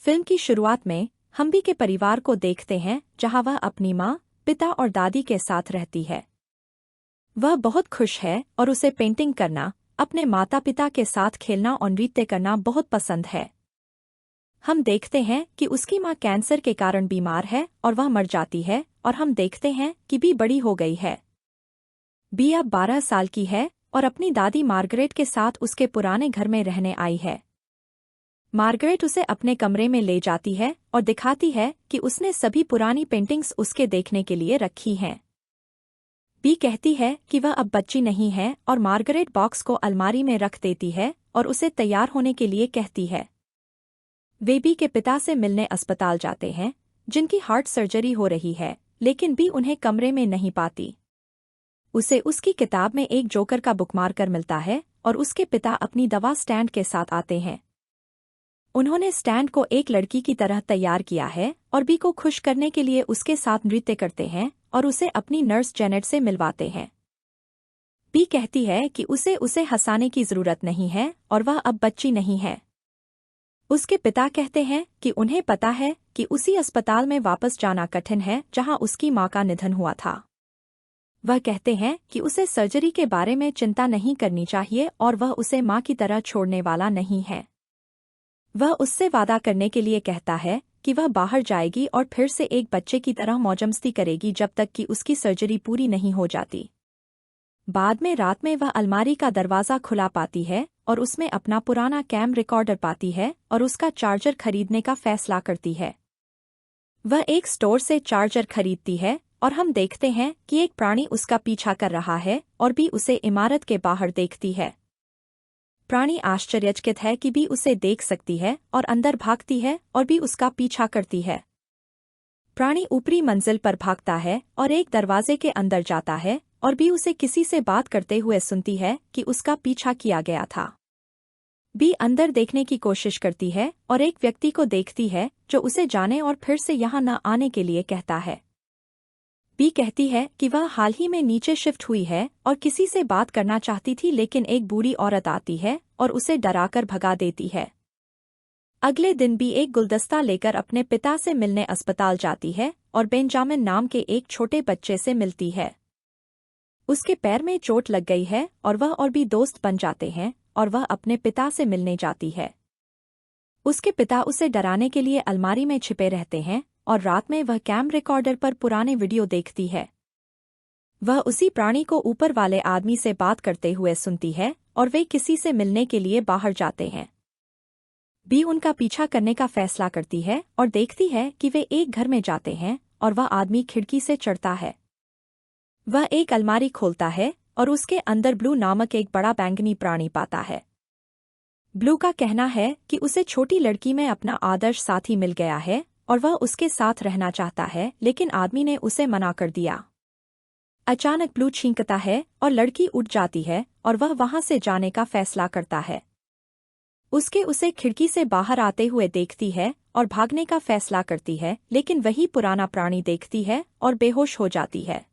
Film की शुरुआत में हम बी के परिवार को देखते हैं जहां वह अपनी माँ, पिता और दादी के साथ रहती है। वह बहुत खुश है और उसे पेंटिंग करना, अपने माता पिता के साथ खेलना और नृत्य करना बहुत पसंद है। हम देखते हैं कि उसकी माँ कैंसर के कारण बीमार है और वह मर जाती है और हम देखते हैं कि बी बड़ी हो गई है। बी अब 12 साल की है और अपनी दादी मार्गरेट के साथ उसके पुराने घर में रहने आई है। मार्गरेट उसे अपने कमरे में ले जाती है और दिखाती है कि उसने सभी पुरानी पेंटिंग्स उसके देखने के लिए रखी हैं। बी कहती है कि वह अब बच्ची नहीं है और मार्गरेट बॉक्स को अलमारी में रख देती है और उसे तैयार होने के लिए कहती है। वे बी के पिता से मिलने अस्पताल जाते हैं, जिनकी हार्ट सर्जरी हो रही है, लेकिन बी उन्हें कमरे में नहीं पाती। उसे उसकी किताब में एक जोकर का बुकमार्कर मिलता है और उसके पिता अपनी दवा स्टैंड के साथ आते हैं। उन्होंने स्टैंड को एक लड़की की तरह तैयार किया है और बी को खुश करने के लिए उसके साथ नृत्य करते हैं और उसे अपनी नर्स जेनेट से मिलवाते हैं। बी कहती है कि उसे हंसाने की जरूरत नहीं है और वह अब बच्ची नहीं है। उसके पिता कहते हैं कि उन्हें पता है कि उसी अस्पताल में वापस जाना कठिन है जहां उसकी मां का निधन हुआ था। वह कहते हैं कि उसे सर्जरी के बारे में चिंता नहीं करनी चाहिए और वह उसे मां की तरह छोड़ने वाला नहीं है। वह उससे वादा करने के लिए कहता है कि वह बाहर जाएगी और फिर से एक बच्चे की तरह मौजमस्ती करेगी जब तक कि उसकी सर्जरी पूरी नहीं हो जाती। बाद में रात में वह अलमारी का दरवाज़ा खुला पाती है और उसमें अपना पुराना कैम रिकॉर्डर पाती है और उसका चार्जर खरीदने का फैसला करती है। वह एक स्टोर से चार्जर खरीदती है और हम देखते हैं कि एक प्राणी उसका पीछा कर रहा है और बी उसे इमारत के बाहर देखती है। प्राणी आश्चर्यचकित है कि बी उसे देख सकती है और अंदर भागती है और बी उसका पीछा करती है। प्राणी ऊपरी मंजिल पर भागता है और एक दरवाजे के अंदर जाता है और बी उसे किसी से बात करते हुए सुनती है कि उसका पीछा किया गया था। बी अंदर देखने की कोशिश करती है और एक व्यक्ति को देखती है जो उसे जाने और फिर से यहाँ न आने के लिए कहता है। बी कहती है कि वह हाल ही में नीचे शिफ्ट हुई है और किसी से बात करना चाहती थी, लेकिन एक बूढ़ी औरत आती है और उसे डराकर भगा देती है। अगले दिन बी एक गुलदस्ता लेकर अपने पिता से मिलने अस्पताल जाती है और बेंजामिन नाम के एक छोटे बच्चे से मिलती है। उसके पैर में चोट लग गई है और वह और बी दोस्त बन जाते हैं और वह अपने पिता से मिलने जाती है। उसके पिता उसे डराने के लिए अलमारी में छिपे रहते हैं और रात में वह कैम रिकॉर्डर पर पुराने वीडियो देखती है। वह उसी प्राणी को ऊपर वाले आदमी से बात करते हुए सुनती है और वे किसी से मिलने के लिए बाहर जाते हैं। बी उनका पीछा करने का फैसला करती है और देखती है कि वे एक घर में जाते हैं और वह आदमी खिड़की से चढ़ता है। वह एक अलमारी खोलता है और उसके अंदर ब्लू नामक एक बड़ा बैंगनी प्राणी पाता है। ब्लू का कहना है कि उसे छोटी लड़की में अपना आदर्श साथी मिल गया है और वह उसके साथ रहना चाहता है, लेकिन आदमी ने उसे मना कर दिया। अचानक ब्लू छींकता है और लड़की उठ जाती है और वह वहां से जाने का फैसला करता है। उसे खिड़की से बाहर आते हुए देखती है और भागने का फैसला करती है, लेकिन वही पुराना प्राणी देखती है और बेहोश हो जाती है।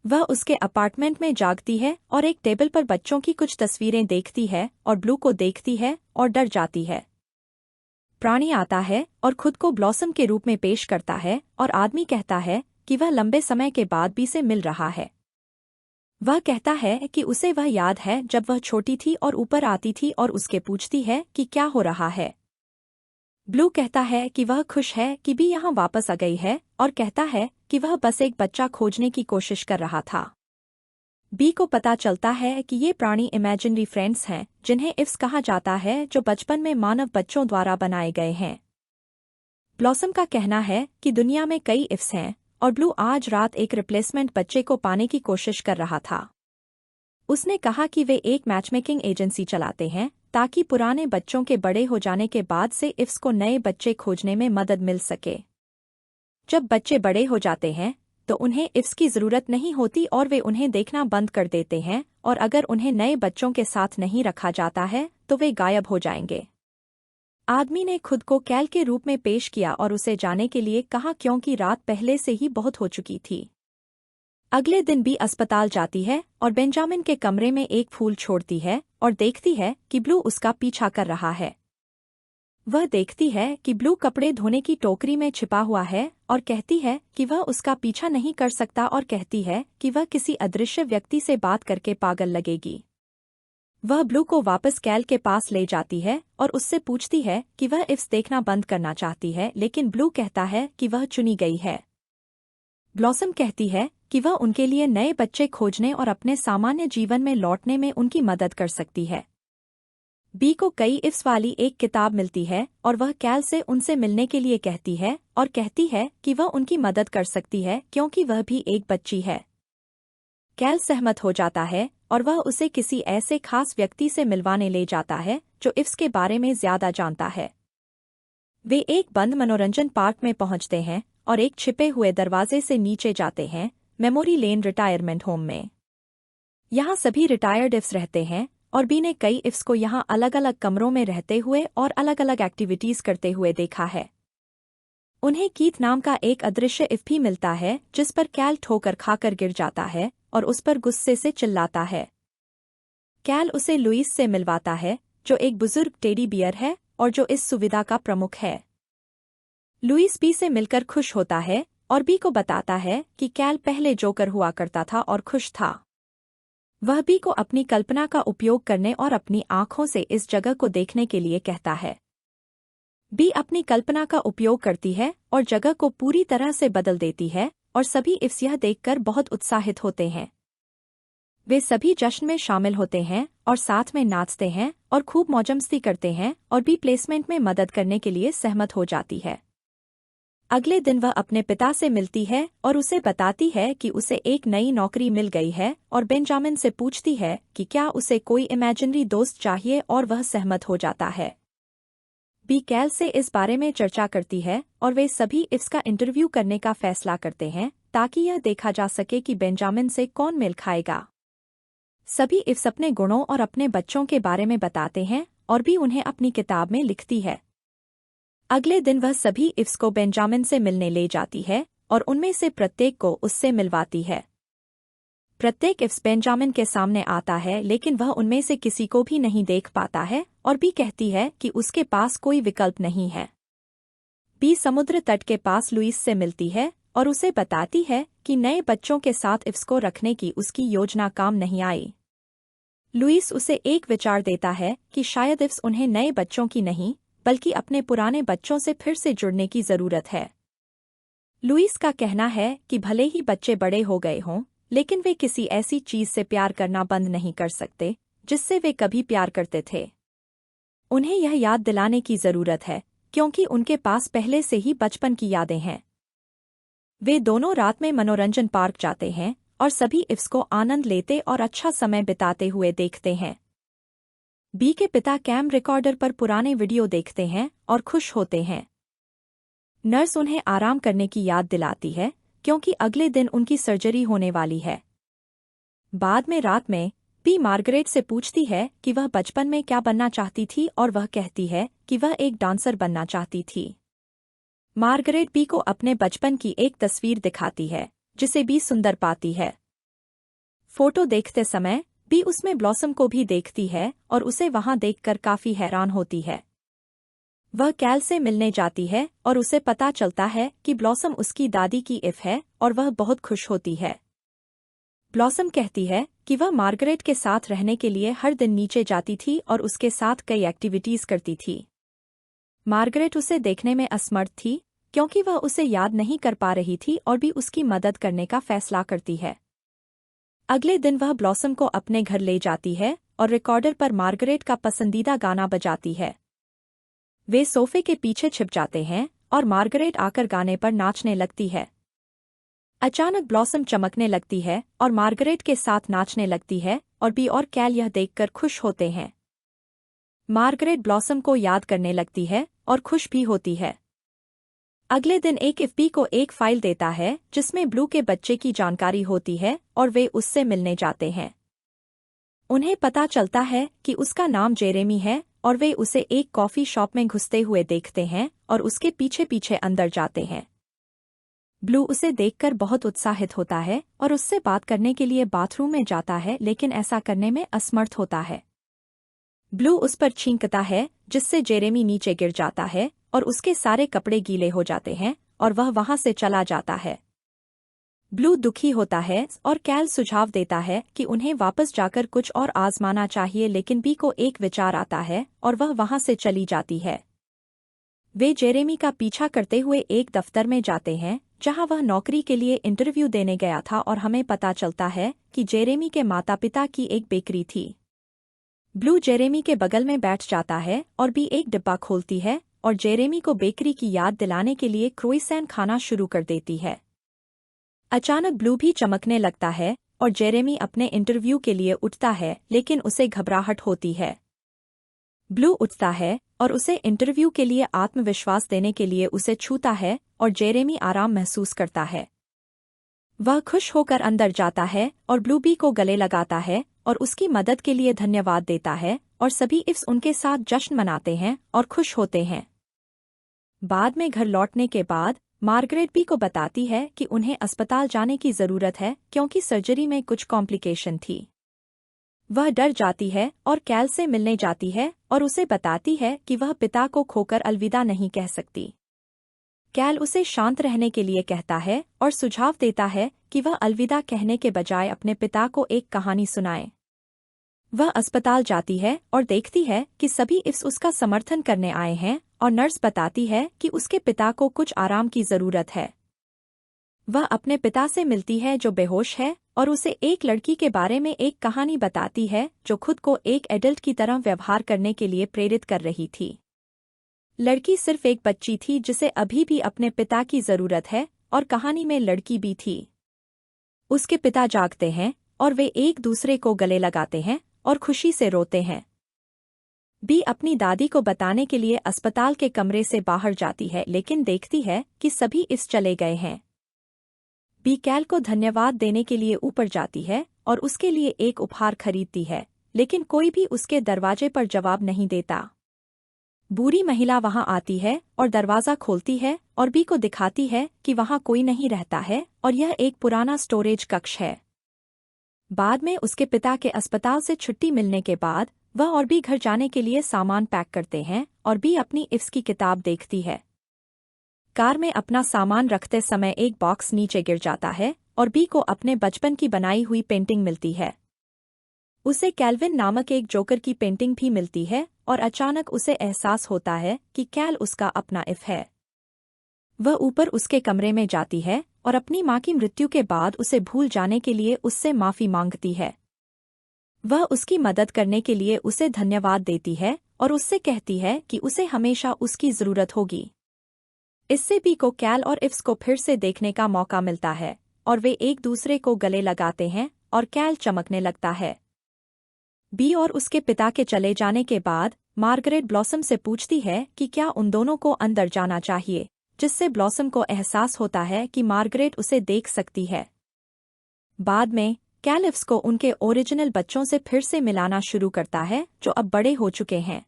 वह उसके अपार्टमेंट में जागती है और एक टेबल पर बच्चों की कुछ तस्वीरें देखती है और ब्लू को देखती है और डर जाती है। प्राणी आता है और खुद को ब्लॉसम के रूप में पेश करता है और आदमी कहता है कि वह लंबे समय के बाद बी से मिल रहा है। वह कहता है कि उसे वह याद है जब वह छोटी थी और ऊपर आती थी और उसके पूछती है कि क्या हो रहा है। ब्लू कहता है कि वह खुश है कि बी यहाँ वापस आ गई है और कहता है कि वह बस एक बच्चा खोजने की कोशिश कर रहा था। बी को पता चलता है कि ये प्राणी इमेजिनरी फ्रेंड्स हैं जिन्हें इफ्स कहा जाता है, जो बचपन में मानव बच्चों द्वारा बनाए गए हैं। ब्लॉसम का कहना है कि दुनिया में कई इफ्स हैं और ब्लू आज रात एक रिप्लेसमेंट बच्चे को पाने की कोशिश कर रहा था। उसने कहा कि वे एक मैचमेकिंग एजेंसी चलाते हैं ताकि पुराने बच्चों के बड़े हो जाने के बाद से इफ्स को नए बच्चे खोजने में मदद मिल सके। जब बच्चे बड़े हो जाते हैं तो उन्हें इफ्स की ज़रूरत नहीं होती और वे उन्हें देखना बंद कर देते हैं, और अगर उन्हें नए बच्चों के साथ नहीं रखा जाता है तो वे गायब हो जाएंगे। आदमी ने खुद को कैल के रूप में पेश किया और उसे जाने के लिए कहा क्योंकि रात पहले से ही बहुत हो चुकी थी। अगले दिन बी अस्पताल जाती है और बेंजामिन के कमरे में एक फूल छोड़ती है और देखती है कि ब्लू उसका पीछा कर रहा है। वह देखती है कि ब्लू कपड़े धोने की टोकरी में छिपा हुआ है और कहती है कि वह उसका पीछा नहीं कर सकता और कहती है कि वह किसी अदृश्य व्यक्ति से बात करके पागल लगेगी। वह ब्लू को वापस कैल के पास ले जाती है और उससे पूछती है कि वह इफ्स देखना बंद करना चाहती है, लेकिन ब्लू कहता है कि वह चुनी गई है। ब्लॉसम कहती है कि वह उनके लिए नए बच्चे खोजने और अपने सामान्य जीवन में लौटने में उनकी मदद कर सकती है। बी को कई इफ्स वाली एक किताब मिलती है और वह कैल से उनसे मिलने के लिए कहती है और कहती है कि वह उनकी मदद कर सकती है क्योंकि वह भी एक बच्ची है। कैल सहमत हो जाता है और वह उसे किसी ऐसे खास व्यक्ति से मिलवाने ले जाता है जो इफ्स के बारे में ज्यादा जानता है। वे एक बंद मनोरंजन पार्क में पहुंचते हैं और एक छिपे हुए दरवाजे से नीचे जाते हैं, मेमोरी लेन रिटायरमेंट होम में। यहाँ सभी रिटायर्ड इफ्स रहते हैं और बी ने कई इफ्स को यहाँ अलग अलग कमरों में रहते हुए और अलग अलग एक्टिविटीज करते हुए देखा है। उन्हें कीथ नाम का एक अदृश्य इफ भी मिलता है जिस पर कैल ठोकर खाकर गिर जाता है और उस पर गुस्से से चिल्लाता है। कैल उसे लुइस से मिलवाता है जो एक बुजुर्ग टेडी बियर है और जो इस सुविधा का प्रमुख है। लुइस बी से मिलकर खुश होता है और बी को बताता है कि कैल पहले जोकर हुआ करता था और खुश था। वह बी को अपनी कल्पना का उपयोग करने और अपनी आंखों से इस जगह को देखने के लिए कहता है। बी अपनी कल्पना का उपयोग करती है और जगह को पूरी तरह से बदल देती है और सभी इफ्स यह देखकर बहुत उत्साहित होते हैं। वे सभी जश्न में शामिल होते हैं और साथ में नाचते हैं और खूब मौजमस्ती करते हैं और बी प्लेसमेंट में मदद करने के लिए सहमत हो जाती है। अगले दिन वह अपने पिता से मिलती है और उसे बताती है कि उसे एक नई नौकरी मिल गई है और बेंजामिन से पूछती है कि क्या उसे कोई इमेजिनरी दोस्त चाहिए और वह सहमत हो जाता है। बी कैल से इस बारे में चर्चा करती है और वे सभी इफ्स का इंटरव्यू करने का फैसला करते हैं ताकि यह देखा जा सके कि बेंजामिन से कौन मेल खाएगा। सभी इफ्स अपने गुणों और अपने बच्चों के बारे में बताते हैं और बी उन्हें अपनी किताब में लिखती है। अगले दिन वह सभी इफ्स को बेंजामिन से मिलने ले जाती है और उनमें से प्रत्येक को उससे मिलवाती है। प्रत्येक इफ्स बेंजामिन के सामने आता है लेकिन वह उनमें से किसी को भी नहीं देख पाता है और बी कहती है कि उसके पास कोई विकल्प नहीं है। बी समुद्र तट के पास लुइस से मिलती है और उसे बताती है कि नए बच्चों के साथ इफ्स को रखने की उसकी योजना काम नहीं आई। लुइस उसे एक विचार देता है कि शायद इफ्स उन्हें नए बच्चों की नहीं बल्कि अपने पुराने बच्चों से फिर से जुड़ने की जरूरत है। लुइस का कहना है कि भले ही बच्चे बड़े हो गए हों लेकिन वे किसी ऐसी चीज से प्यार करना बंद नहीं कर सकते जिससे वे कभी प्यार करते थे। उन्हें यह याद दिलाने की जरूरत है क्योंकि उनके पास पहले से ही बचपन की यादें हैं। वे दोनों रात में मनोरंजन पार्क जाते हैं और सभी इफ्स को आनंद लेते और अच्छा समय बिताते हुए देखते हैं। बी के पिता कैम रिकॉर्डर पर पुराने वीडियो देखते हैं और खुश होते हैं। नर्स उन्हें आराम करने की याद दिलाती है क्योंकि अगले दिन उनकी सर्जरी होने वाली है। बाद में रात में बी मार्गरेट से पूछती है कि वह बचपन में क्या बनना चाहती थी और वह कहती है कि वह एक डांसर बनना चाहती थी। मार्गरेट बी को अपने बचपन की एक तस्वीर दिखाती है जिसे बी सुंदर पाती है। फोटो देखते समय बी उसमें ब्लॉसम को भी देखती है और उसे वहां देखकर काफी हैरान होती है। वह कैल से मिलने जाती है और उसे पता चलता है कि ब्लॉसम उसकी दादी की इफ है और वह बहुत खुश होती है। ब्लॉसम कहती है कि वह मार्गरेट के साथ रहने के लिए हर दिन नीचे जाती थी और उसके साथ कई एक्टिविटीज करती थी। मार्गरेट उसे देखने में असमर्थ थी क्योंकि वह उसे याद नहीं कर पा रही थी और भी उसकी मदद करने का फैसला करती है। अगले दिन वह ब्लॉसम को अपने घर ले जाती है और रिकॉर्डर पर मार्गरेट का पसंदीदा गाना बजाती है। वे सोफे के पीछे छिप जाते हैं और मार्गरेट आकर गाने पर नाचने लगती है। अचानक ब्लॉसम चमकने लगती है और मार्गरेट के साथ नाचने लगती है और बी और कैल यह देखकर खुश होते हैं। मार्गरेट ब्लॉसम को याद करने लगती है और खुश भी होती है। अगले दिन एक इफ बी को एक फाइल देता है जिसमें ब्लू के बच्चे की जानकारी होती है और वे उससे मिलने जाते हैं। उन्हें पता चलता है कि उसका नाम जेरेमी है और वे उसे एक कॉफी शॉप में घुसते हुए देखते हैं और उसके पीछे पीछे अंदर जाते हैं। ब्लू उसे देखकर बहुत उत्साहित होता है और उससे बात करने के लिए बाथरूम में जाता है लेकिन ऐसा करने में असमर्थ होता है। ब्लू उस पर छींकता है जिससे जेरेमी नीचे गिर जाता है और उसके सारे कपड़े गीले हो जाते हैं और वह वहां से चला जाता है। ब्लू दुखी होता है और कैल सुझाव देता है कि उन्हें वापस जाकर कुछ और आजमाना चाहिए, लेकिन बी को एक विचार आता है और वह वहां से चली जाती है। वे जेरेमी का पीछा करते हुए एक दफ्तर में जाते हैं जहां वह नौकरी के लिए इंटरव्यू देने गया था और हमें पता चलता है कि जेरेमी के माता पिता की एक बेकरी थी। ब्लू जेरेमी के बगल में बैठ जाता है और बी एक डिब्बा खोलती है और जेरेमी को बेकरी की याद दिलाने के लिए क्रोइसैन खाना शुरू कर देती है। अचानक ब्लू भी चमकने लगता है और जेरेमी अपने इंटरव्यू के लिए उठता है, लेकिन उसे घबराहट होती है। ब्लू उठता है और उसे इंटरव्यू के लिए आत्मविश्वास देने के लिए उसे छूता है और जेरेमी आराम महसूस करता है। वह खुश होकर अंदर जाता है और ब्लू बी को गले लगाता है और उसकी मदद के लिए धन्यवाद देता है और सभी इफ्स उनके साथ जश्न मनाते हैं और खुश होते हैं। बाद में घर लौटने के बाद मार्गरेट बी को बताती है कि उन्हें अस्पताल जाने की जरूरत है क्योंकि सर्जरी में कुछ कॉम्प्लिकेशन थी। वह डर जाती है और कैल से मिलने जाती है और उसे बताती है कि वह पिता को खोकर अलविदा नहीं कह सकती। कैल उसे शांत रहने के लिए कहता है और सुझाव देता है कि वह अलविदा कहने के बजाय अपने पिता को एक कहानी सुनाए। वह अस्पताल जाती है और देखती है कि सभी इफ्स उसका समर्थन करने आए हैं और नर्स बताती है कि उसके पिता को कुछ आराम की जरूरत है। वह अपने पिता से मिलती है जो बेहोश है और उसे एक लड़की के बारे में एक कहानी बताती है जो खुद को एक एडल्ट की तरह व्यवहार करने के लिए प्रेरित कर रही थी। लड़की सिर्फ एक बच्ची थी जिसे अभी भी अपने पिता की जरूरत है और कहानी में लड़की भी थी। उसके पिता जागते हैं और वे एक दूसरे को गले लगाते हैं और खुशी से रोते हैं। बी अपनी दादी को बताने के लिए अस्पताल के कमरे से बाहर जाती है, लेकिन देखती है कि सभी इस चले गए हैं। बी कैल को धन्यवाद देने के लिए ऊपर जाती है और उसके लिए एक उपहार खरीदती है, लेकिन कोई भी उसके दरवाजे पर जवाब नहीं देता। बूढ़ी महिला वहां आती है और दरवाजा खोलती है और बी को दिखाती है कि वहां कोई नहीं रहता है और यह एक पुराना स्टोरेज कक्ष है। बाद में उसके पिता के अस्पताल से छुट्टी मिलने के बाद वह और बी घर जाने के लिए सामान पैक करते हैं और बी अपनी इफ्स की किताब देखती है। कार में अपना सामान रखते समय एक बॉक्स नीचे गिर जाता है और बी को अपने बचपन की बनाई हुई पेंटिंग मिलती है। उसे कैल्विन नामक एक जोकर की पेंटिंग भी मिलती है और अचानक उसे एहसास होता है कि कैल उसका अपना इफ है। वह ऊपर उसके कमरे में जाती है और अपनी मां की मृत्यु के बाद उसे भूल जाने के लिए उससे माफी मांगती है। वह उसकी मदद करने के लिए उसे धन्यवाद देती है और उससे कहती है कि उसे हमेशा उसकी जरूरत होगी। इससे बी को कैल और इफ्स को फिर से देखने का मौका मिलता है और वे एक दूसरे को गले लगाते हैं और कैल चमकने लगता है। बी और उसके पिता के चले जाने के बाद मार्गरेट ब्लॉसम से पूछती है कि क्या उन दोनों को अंदर जाना चाहिए, जिससे ब्लॉसम को एहसास होता है कि मार्गरेट उसे देख सकती है। बाद में कैल इफ्स को उनके ओरिजिनल बच्चों से फिर से मिलाना शुरू करता है जो अब बड़े हो चुके हैं।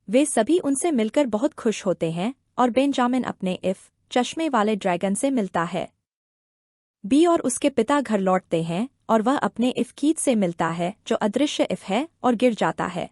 वे सभी उनसे मिलकर बहुत खुश होते हैं और बेंजामिन अपने इफ चश्मे वाले ड्रैगन से मिलता है। बी और उसके पिता घर लौटते हैं और वह अपने इफ कीथ से मिलता है जो अदृश्य इफ है और गिर जाता है।